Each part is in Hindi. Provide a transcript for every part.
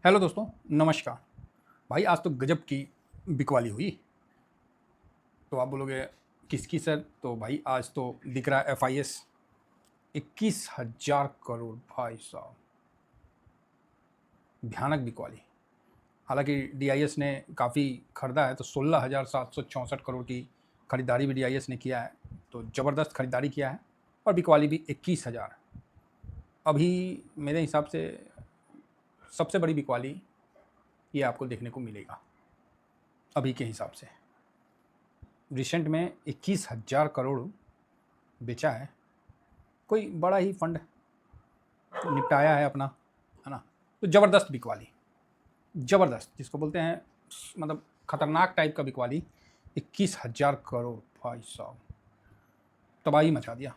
हेलो दोस्तों, नमस्कार। भाई आज तो गजब की बिकवाली हुई। तो आप बोलोगे किसकी सर? तो भाई आज तो दिख रहा है FIS 21,000 करोड़। भाई साहब, भयानक बिकवाली। हालांकि DIS ने काफ़ी खरीदा है, तो 16,764 करोड़ की खरीदारी भी DIS ने किया है। तो ज़बरदस्त खरीदारी किया है और बिकवाली भी 21,000। अभी मेरे हिसाब से सबसे बड़ी बिकवाली ये आपको देखने को मिलेगा अभी के हिसाब से। रिसेंट में 21,000 करोड़ बेचा है। कोई बड़ा ही फंड निपटाया है अपना, है ना। तो ज़बरदस्त बिकवाली, ज़बरदस्त जिसको बोलते हैं, मतलब खतरनाक टाइप का बिकवाली। 21,000 करोड़, भाई साहब तबाही मचा दिया।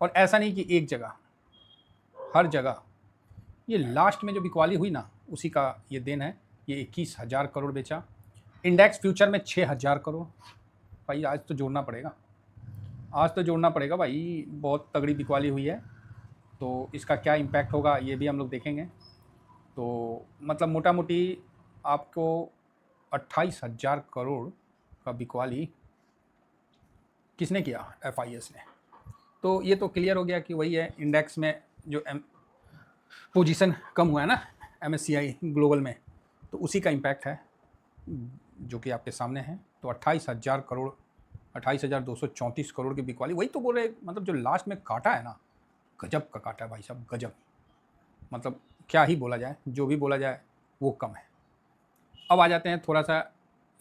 और ऐसा नहीं कि एक जगह, हर जगह। ये लास्ट में जो बिकवाली हुई ना, उसी का ये देन है। ये 21,000 करोड़ बेचा। इंडेक्स फ्यूचर में 6,000 करोड़। भाई आज तो जोड़ना पड़ेगा, आज तो जोड़ना पड़ेगा भाई। बहुत तगड़ी बिकवाली हुई है। तो इसका क्या इम्पैक्ट होगा ये भी हम लोग देखेंगे। तो मतलब मोटा मोटी आपको 28,000 करोड़ का बिकवाली किसने किया? FIS ने। तो ये तो क्लियर हो गया कि वही है, इंडेक्स में जो पोजीशन कम हुआ है ना MSCI ग्लोबल में, तो उसी का इम्पैक्ट है जो कि आपके सामने है। तो 28,000 करोड़, 28,234 करोड़ की बिकवाली। वही तो बोल रहे, मतलब जो लास्ट में काटा है ना, गजब का काटा है भाई साहब, गजब। मतलब क्या ही बोला जाए, जो भी बोला जाए वो कम है। अब आ जाते हैं थोड़ा सा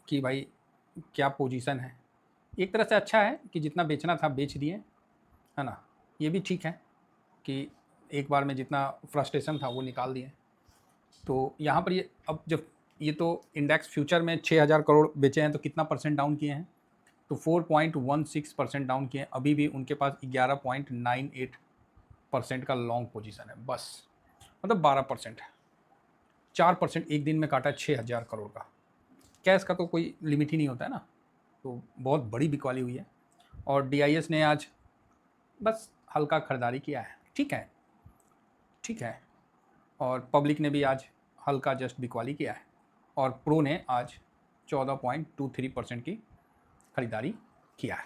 कि भाई क्या पोजीशन है। एक तरह से अच्छा है कि जितना बेचना था बेच दिए, है ना। ये भी ठीक है कि एक बार में जितना फ्रस्ट्रेशन था वो निकाल दिए। तो यहाँ पर ये अब जब ये तो इंडेक्स फ्यूचर में 6,000 करोड़ बेचे हैं, तो कितना परसेंट डाउन किए हैं? तो 4.16% डाउन किए हैं। अभी भी उनके पास 11.98% का लॉन्ग पोजीशन है बस, मतलब 12% है। 4% एक दिन में काटा 6,000 करोड़ का। कैश का तो कोई लिमिट ही नहीं होता है ना। तो बहुत बड़ी बिकवाली हुई है। और DIS ने आज बस हल्का खरीदारी किया है, ठीक है, ठीक है। और पब्लिक ने भी आज हल्का जस्ट बिकवाली किया है। और प्रो ने आज 14.23% की खरीदारी किया है।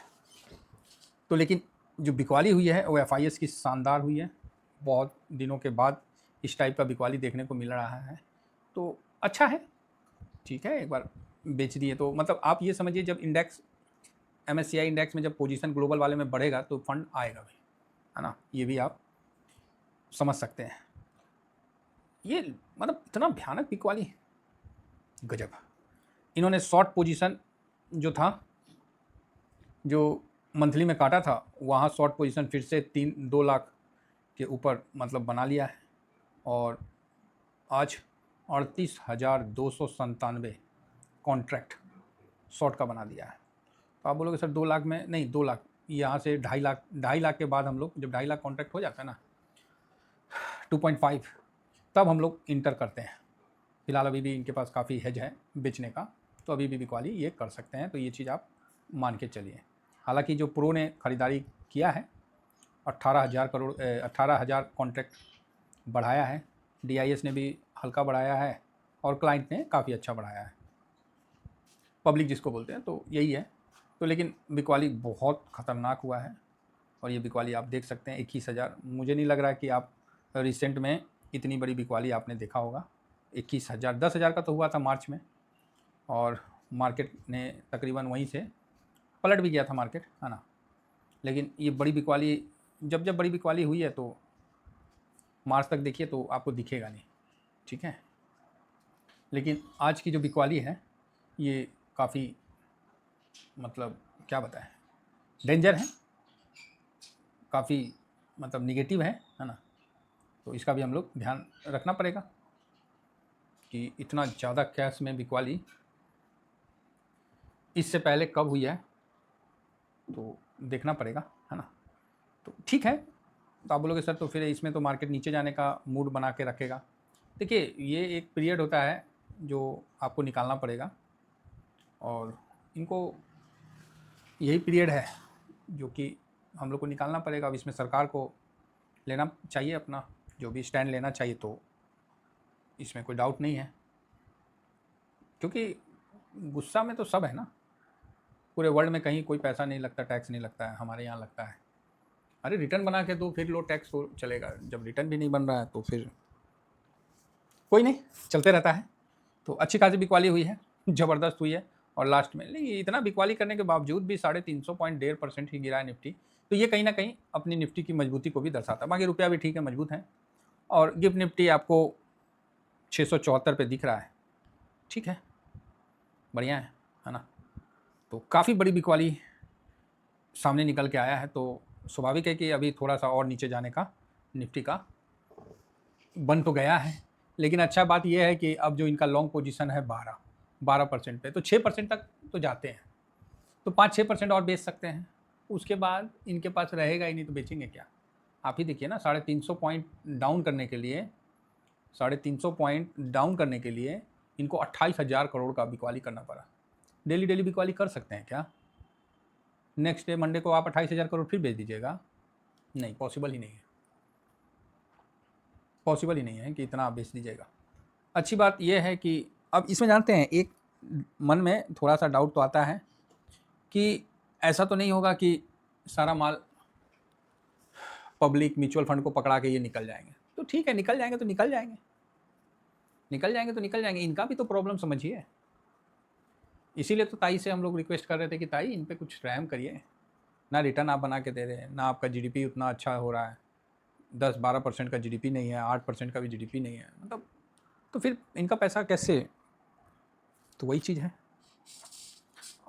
तो लेकिन जो बिकवाली हुई है वो FIS की शानदार हुई है। बहुत दिनों के बाद इस टाइप का बिकवाली देखने को मिल रहा है। तो अच्छा है, ठीक है। एक बार बेच दिए तो मतलब आप ये समझिए, जब इंडेक्स MSCI इंडेक्स में जब पोजीशन ग्लोबल वाले में बढ़ेगा तो फंड आएगा भी, है ना। ये भी आप समझ सकते हैं। ये मतलब इतना भयानक बिकवाली, गजब। इन्होंने शॉर्ट पोजीशन जो था, जो मंथली में काटा था, वहाँ शॉर्ट पोजीशन फिर से 2 लाख के ऊपर मतलब बना लिया है। और आज 38,297 कॉन्ट्रैक्ट शॉर्ट का बना दिया है। तो आप बोलोगे सर 2 लाख में नहीं, 2 लाख यहाँ से 2.5 लाख, 2.5 लाख के बाद हम लोग जब 2.5 लाख कॉन्ट्रैक्ट हो जाता है ना, 2.5, तब हम लोग इंटर करते हैं। फिलहाल अभी भी इनके पास काफ़ी हेज है बेचने का, तो अभी भी बिकवाली ये कर सकते हैं। तो ये चीज़ आप मान के चलिए। हालांकि जो प्रो ने ख़रीदारी किया है, 18,000 करोड़, 18,000 कॉन्ट्रैक्ट बढ़ाया है। DIS ने भी हल्का बढ़ाया है और क्लाइंट ने काफ़ी अच्छा बढ़ाया है, पब्लिक जिसको बोलते हैं। तो यही है। तो लेकिन बिकवाली बहुत ख़तरनाक हुआ है। और ये बिकवाली आप देख सकते हैं 21,000। मुझे नहीं लग रहा है कि आप रिसेंट में इतनी बड़ी बिकवाली आपने देखा होगा। 21,000, 10,000 का तो हुआ था मार्च में, और मार्केट ने तकरीबन वहीं से पलट भी गया था मार्केट, है ना। लेकिन ये बड़ी बिकवाली, जब जब बड़ी बिकवाली हुई है तो मार्च तक देखिए तो आपको दिखेगा नहीं, ठीक है। लेकिन आज की जो बिकवाली है ये काफ़ी, मतलब क्या बताएं, डेंजर है, काफ़ी मतलब निगेटिव है ना। तो इसका भी हम लोग ध्यान रखना पड़ेगा कि इतना ज़्यादा कैश में बिकवाली इससे पहले कब हुई है, तो देखना पड़ेगा, है ना। तो ठीक है। तो आप बोलोगे सर तो फिर इसमें तो मार्केट नीचे जाने का मूड बना के रखेगा। देखिए, ये एक पीरियड होता है जो आपको निकालना पड़ेगा, और इनको यही पीरियड है जो कि हम लोग को निकालना पड़ेगा। अब इसमें सरकार को लेना चाहिए अपना जो भी स्टैंड लेना चाहिए, तो इसमें कोई डाउट नहीं है, क्योंकि गुस्सा में तो सब है ना, पूरे वर्ल्ड में कहीं कोई पैसा नहीं लगता, टैक्स नहीं लगता है, हमारे यहाँ लगता है। अरे रिटर्न बना के दो, फिर लो टैक्स हो चलेगा, जब रिटर्न भी नहीं बन रहा है तो फिर कोई नहीं, चलते रहता है। तो अच्छी खासी बिकवाली हुई है, ज़बरदस्त हुई है। और लास्ट में नहीं, इतना बिकवाली करने के बावजूद भी 350 पॉइंट 1.5% ही गिरा है निफ्टी। तो ये कहीं ना कहीं अपनी निफ्टी की मजबूती को भी दर्शाता है। बाकी रुपया भी ठीक है, मजबूत है। और गिफ्ट निफ्टी आपको 674 पे दिख रहा है, ठीक है, बढ़िया है ना। तो काफ़ी बड़ी बिकवाली सामने निकल के आया है, तो स्वाभाविक है कि अभी थोड़ा सा और नीचे जाने का निफ्टी का बन तो गया है। लेकिन अच्छा बात यह है कि अब जो इनका लॉन्ग पोजीशन है 12% पे, तो 6% तक तो जाते हैं, तो 5-6% और बेच सकते हैं। उसके बाद इनके पास रहेगा ही नहीं, तो बेचेंगे क्या? आप ही देखिए ना, 350 पॉइंट डाउन करने के लिए 350 पॉइंट डाउन करने के लिए इनको 28,000 करोड़ का बिकवाली करना पड़ा। डेली बिकवाली कर सकते हैं क्या? नेक्स्ट डे मंडे को आप 28,000 करोड़ फिर बेच दीजिएगा? नहीं, पॉसिबल ही नहीं है, पॉसिबल ही नहीं है कि इतना आप बेच दीजिएगा। अच्छी बात यह है कि अब इसमें जानते हैं, एक मन में थोड़ा सा डाउट तो आता है कि ऐसा तो नहीं होगा कि सारा माल पब्लिक म्यूचुअल फंड को पकड़ा के ये निकल जाएंगे। तो ठीक है, निकल जाएंगे तो निकल जाएंगे, निकल जाएंगे तो निकल जाएंगे, इनका भी तो प्रॉब्लम समझिए। इसीलिए तो ताई से हम लोग रिक्वेस्ट कर रहे थे कि ताई इन पे कुछ रहम करिए। ना रिटर्न आप बना के दे रहे हैं, ना आपका जीडीपी उतना अच्छा हो रहा है, 10-12% का जीडीपी नहीं है, 8% का भी जीडीपी नहीं है, मतलब तो फिर इनका पैसा कैसे? तो वही चीज़ है।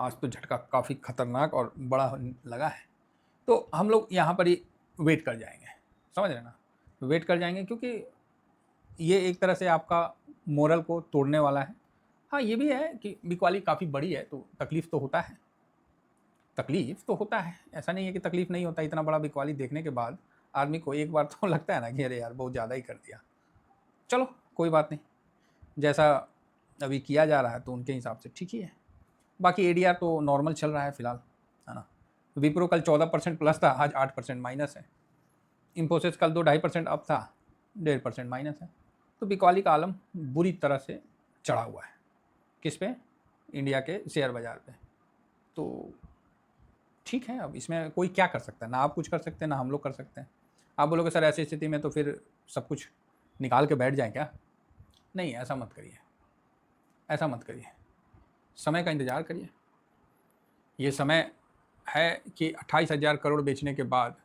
आज तो झटका काफ़ी खतरनाक और बड़ा लगा है, तो हम लोग यहाँ पर ही वेट कर जाएंगे, समझ रहे ना, वेट कर जाएंगे, क्योंकि ये एक तरह से आपका मोरल को तोड़ने वाला है। हाँ, ये भी है कि बिकवाली काफ़ी बड़ी है, तो तकलीफ़ तो होता है, तकलीफ़ तो होता है, ऐसा नहीं है कि तकलीफ़ नहीं होता। इतना बड़ा बिकवाली देखने के बाद आदमी को एक बार तो लगता है ना कि अरे यार बहुत ज़्यादा ही कर दिया। चलो कोई बात नहीं, जैसा अभी किया जा रहा है तो उनके हिसाब से ठीक ही है। बाकी एडीआर तो नॉर्मल चल रहा है फिलहाल, है ना। विप्रो कल 14% प्लस था, आज 8% माइनस है। इन्फोसिस कल 2-2.5% अप था, 1.5% माइनस है। तो बिकवाली का आलम बुरी तरह से चढ़ा हुआ है, किस पे? इंडिया के शेयर बाज़ार पे। तो ठीक है, अब इसमें कोई क्या कर सकता है? ना आप कुछ कर सकते हैं, ना हम लोग कर सकते हैं। आप बोलोगे सर ऐसी स्थिति में तो फिर सब कुछ निकाल के बैठ जाएं क्या? नहीं, ऐसा मत करिए, ऐसा मत करिए, समय का इंतज़ार करिए। ये समय है कि 28,000 करोड़ बेचने के बाद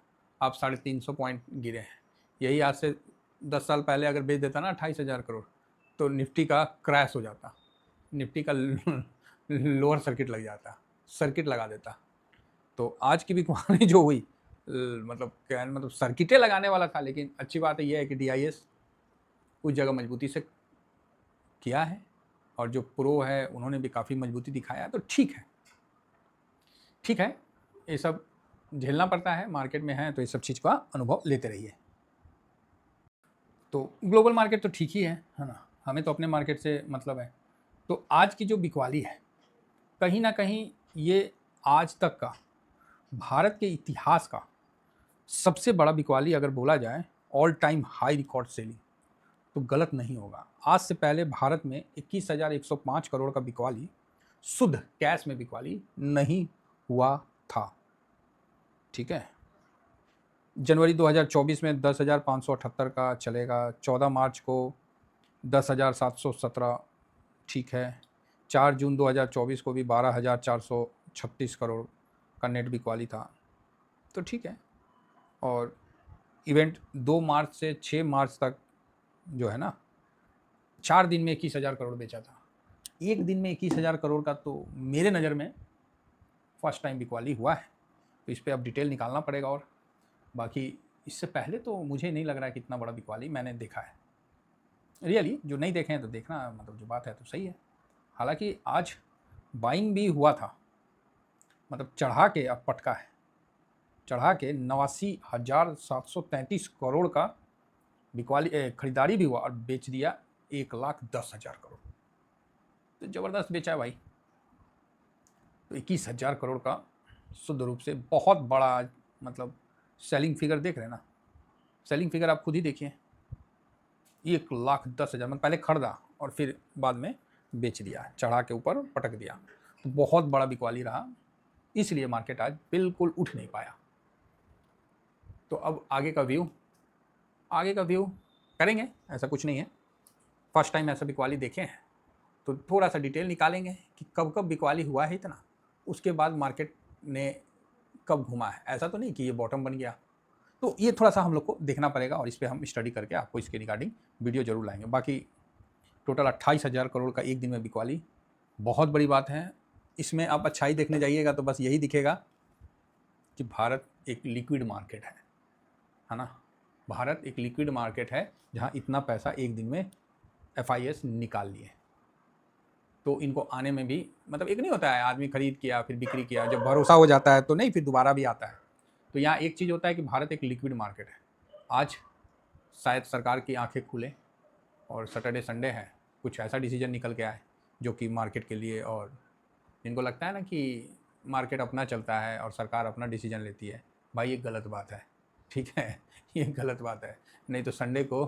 आप 350 पॉइंट गिरे हैं। यही आज से 10 साल पहले अगर बेच देता ना 28,000 करोड़, तो निफ्टी का क्रैश हो जाता, निफ्टी का लोअर सर्किट लग जाता, सर्किट लगा देता। तो आज की बिकवाली जो हुई, मतलब क्या, मतलब सर्किटें लगाने वाला था। लेकिन अच्छी बात है यह है कि DIS उस जगह मजबूती से किया है, और जो प्रो है उन्होंने भी काफ़ी मजबूती दिखाया है। तो ठीक है, ठीक है, ये सब झेलना पड़ता है, मार्केट में है तो ये सब चीज़ का अनुभव लेते रहिए। तो ग्लोबल मार्केट तो ठीक ही है ना, हमें तो अपने मार्केट से मतलब है। तो आज की जो बिकवाली है, कहीं ना कहीं ये आज तक का भारत के इतिहास का सबसे बड़ा बिकवाली अगर बोला जाए, all time high record selling, तो गलत नहीं होगा। आज से पहले भारत में 21,105 करोड़ का बिकवाली, शुद्ध कैश में बिकवाली नहीं हुआ था, ठीक है। जनवरी 2024 में 10,578 का चलेगा, 14 मार्च को 10,717, ठीक है। 4 जून 2024 को भी 12,436 करोड़ का नेट बिकवाली था, तो ठीक है। और इवेंट 2 मार्च से 6 मार्च तक जो है ना, 4 दिन में 21,000 करोड़ बेचा था। एक दिन में 21,000 करोड़ का तो मेरे नज़र में फर्स्ट टाइम बिकवाली हुआ है। तो इस पर अब डिटेल निकालना पड़ेगा। और बाकी इससे पहले तो मुझे नहीं लग रहा है कि इतना बड़ा बिकवाली मैंने देखा है रियली। जो नहीं देखे हैं तो देखना, मतलब जो बात है तो सही है। हालांकि आज बाइंग भी हुआ था, मतलब चढ़ा के अब पटका है, चढ़ा के 89,733 करोड़ का बिकवाली खरीदारी भी हुआ, और बेच दिया 1,10,000 करोड़। तो ज़बरदस्त बेचा है भाई। तो 21,000 करोड़ का शुद्ध रूप से बहुत बड़ा, मतलब सेलिंग फिगर देख रहे हैं ना, सेलिंग फिगर आप खुद ही देखिए, 1,10,000 में पहले खरीदा और फिर बाद में बेच दिया, चढ़ा के ऊपर पटक दिया। तो बहुत बड़ा बिकवाली रहा, इसलिए मार्केट आज बिल्कुल उठ नहीं पाया। तो अब आगे का व्यू करेंगे, ऐसा कुछ नहीं है, फर्स्ट टाइम ऐसा बिकवाली देखे हैं तो थोड़ा सा डिटेल निकालेंगे कि कब कब बिकवाली हुआ है इतना, उसके बाद मार्केट ने कब घुमा है। ऐसा तो नहीं कि ये बॉटम बन गया, तो ये थोड़ा सा हम लोग को देखना पड़ेगा और इस पर हम स्टडी करके आपको इसके रिगार्डिंग वीडियो जरूर लाएंगे। बाकी टोटल 28,000 करोड़ का एक दिन में बिकवाली बहुत बड़ी बात है। इसमें आप अच्छाई देखने जाइएगा तो बस यही दिखेगा कि भारत एक लिक्विड मार्केट है ना। भारत एक लिक्विड मार्केट है जहाँ इतना पैसा एक दिन में FIS निकाल लिए। तो इनको आने में भी मतलब एक नहीं होता है, आदमी खरीद किया फिर बिक्री किया, जब भरोसा हो जाता है तो नहीं फिर दोबारा भी आता है। तो यहाँ एक चीज़ होता है कि भारत एक लिक्विड मार्केट है। आज शायद सरकार की आंखें खुले और सैटरडे संडे है, कुछ ऐसा डिसीजन निकल के आए जो कि मार्केट के लिए, और जिनको लगता है ना कि मार्केट अपना चलता है और सरकार अपना डिसीजन लेती है, भाई ये गलत बात है, ठीक है, ये गलत बात है। नहीं तो संडे को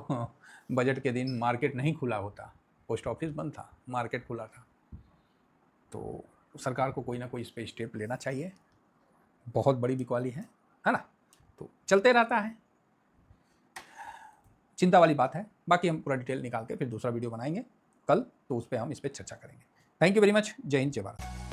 बजट के दिन मार्केट नहीं खुला होता, पोस्ट ऑफिस बंद था, मार्केट खुला था। तो सरकार को कोई ना कोई इस पर स्टेप लेना चाहिए। बहुत बड़ी बिकवाली है ना। तो चलते रहता है, चिंता वाली बात है। बाकी हम पूरा डिटेल निकाल के फिर दूसरा वीडियो बनाएंगे कल, तो उस पर हम इस पर चर्चा करेंगे। Thank you very much. जय हिंद, जय भारत।